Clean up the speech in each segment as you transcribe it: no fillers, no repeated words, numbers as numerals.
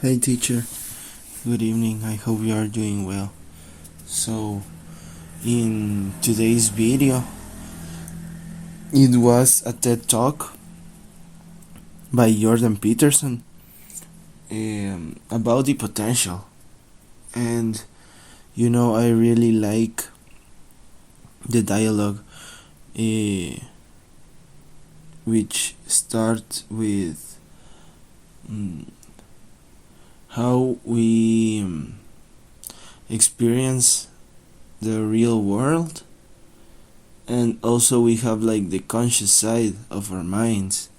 Hey teacher, good evening. I hope you are doing well. So, in today's video, it was a TED Talk by Jordan Peterson about the potential. And I really like the dialogue, which starts with how we experience the real world, and also we have like the conscious side of our minds.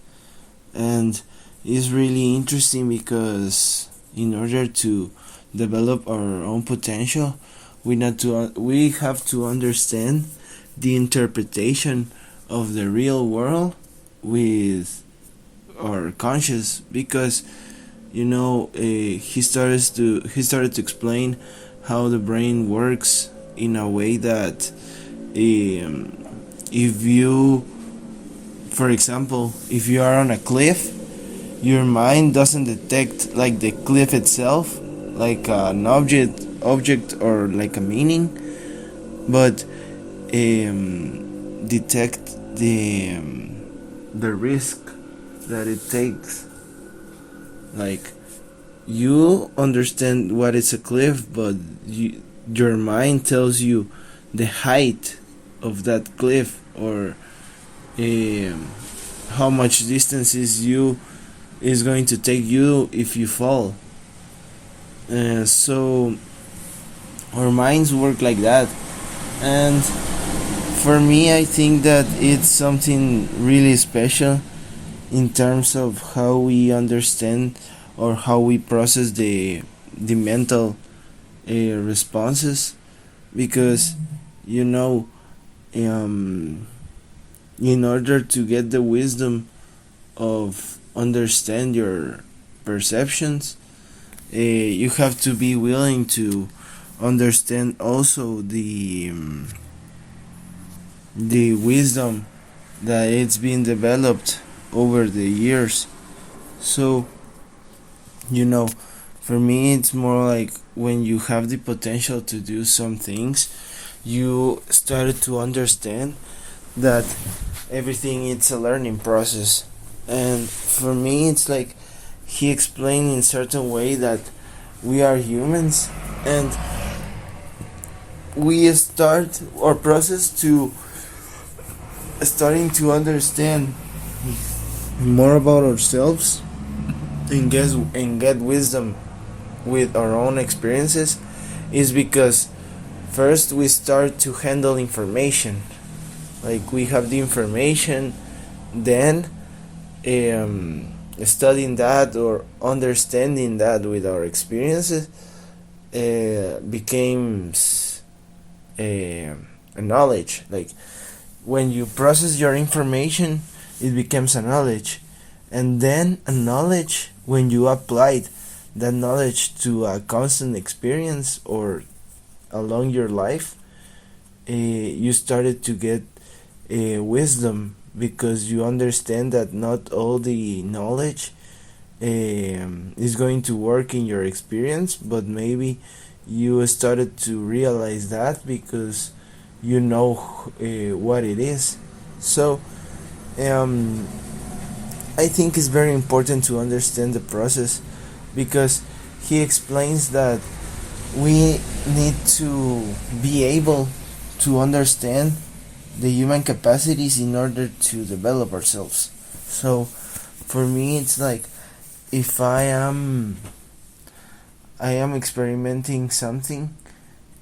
And it's really interesting because in order to develop our own potential, we have to understand the interpretation of the real world with our conscious, because he started to explain how the brain works in a way that, if you, for example, if you are on a cliff, your mind doesn't detect like the cliff itself, like an object or like a meaning, but detect the risk that it takes. Like, you understand what is a cliff, but your mind tells you the height of that cliff, or how much distance is going to take you if you fall. So our minds work like that. And for me, I think that it's something really special in terms of how we understand or how we process the mental responses, because you know in order to get the wisdom of understand your perceptions, you have to be willing to understand also the wisdom that it's been developed over the years. So for me, it's more like when you have the potential to do some things, you started to understand that everything is a learning process. And for me, it's like he explained in certain way that we are humans, and we start our process to starting to understand more about ourselves and get wisdom with our own experiences, is because first we start to handle information. Like, we have the information, then studying that or understanding that with our experiences becomes a knowledge. Like, when you process your information, it becomes a knowledge, and then a knowledge when you applied that knowledge to a constant experience or along your life, you started to get wisdom, because you understand that not all the knowledge is going to work in your experience, but maybe you started to realize that because you know what it is. So I think it's very important to understand the process, because he explains that we need to be able to understand the human capacities in order to develop ourselves. So for me, it's like, if I am experimenting something,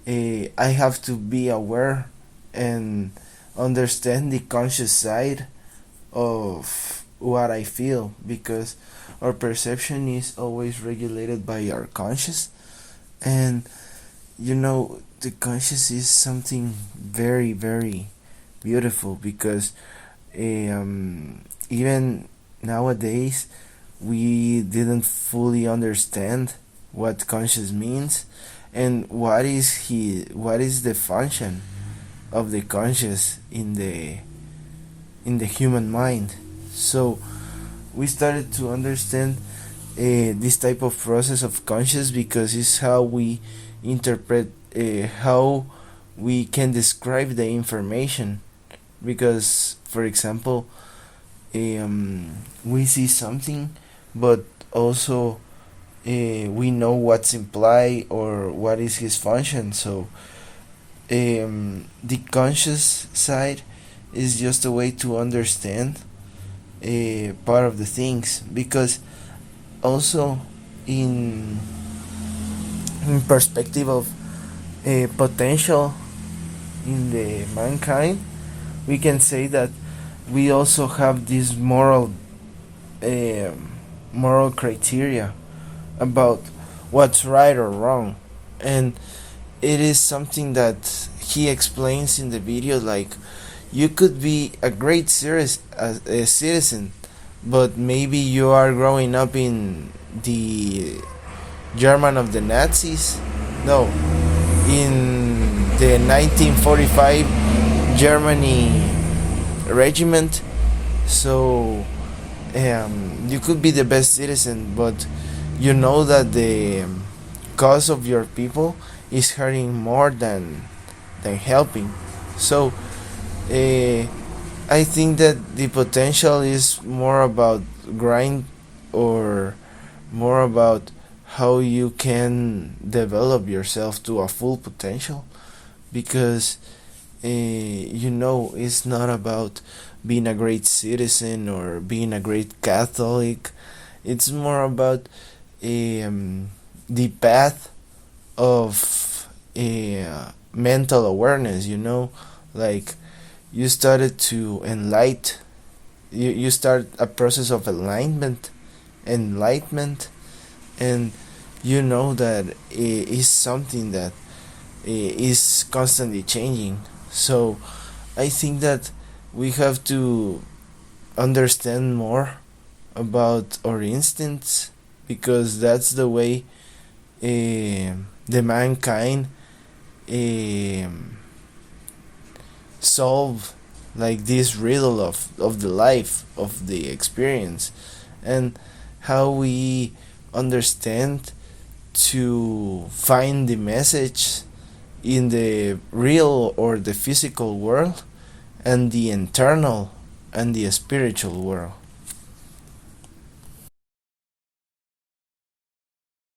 I have to be aware and understand the conscious side of what I feel, because our perception is always regulated by our conscious. And the conscious is something very, very beautiful, because even nowadays we didn't fully understand what conscious means, and what is the function of the conscious in the human mind. So we started to understand this type of process of conscious, because it's how we interpret, how we can describe the information. Because, for example, we see something, but also we know what's implied or what is his function. So the conscious side is just a way to understand part of the things, because also in perspective of potential in the mankind, we can say that we also have this uh, moral criteria about what's right or wrong. And it is something that he explains in the video, like you could be a great a citizen, but maybe you are growing up in the German of the Nazis, no, in the 1945 Germany regiment. So you could be the best citizen, but you know that the cause of your people is hurting more than helping. So I think that the potential is more about grind, or more about how you can develop yourself to a full potential, because it's not about being a great citizen or being a great Catholic. It's more about the path of mental awareness, like you started to you start a process of enlightenment, and you know that it is something that is constantly changing. So I think that we have to understand more about our instincts, because that's the way the mankind solve like this riddle of the life, of the experience, and how we understand to find the message in the real or the physical world, and the internal and the spiritual world.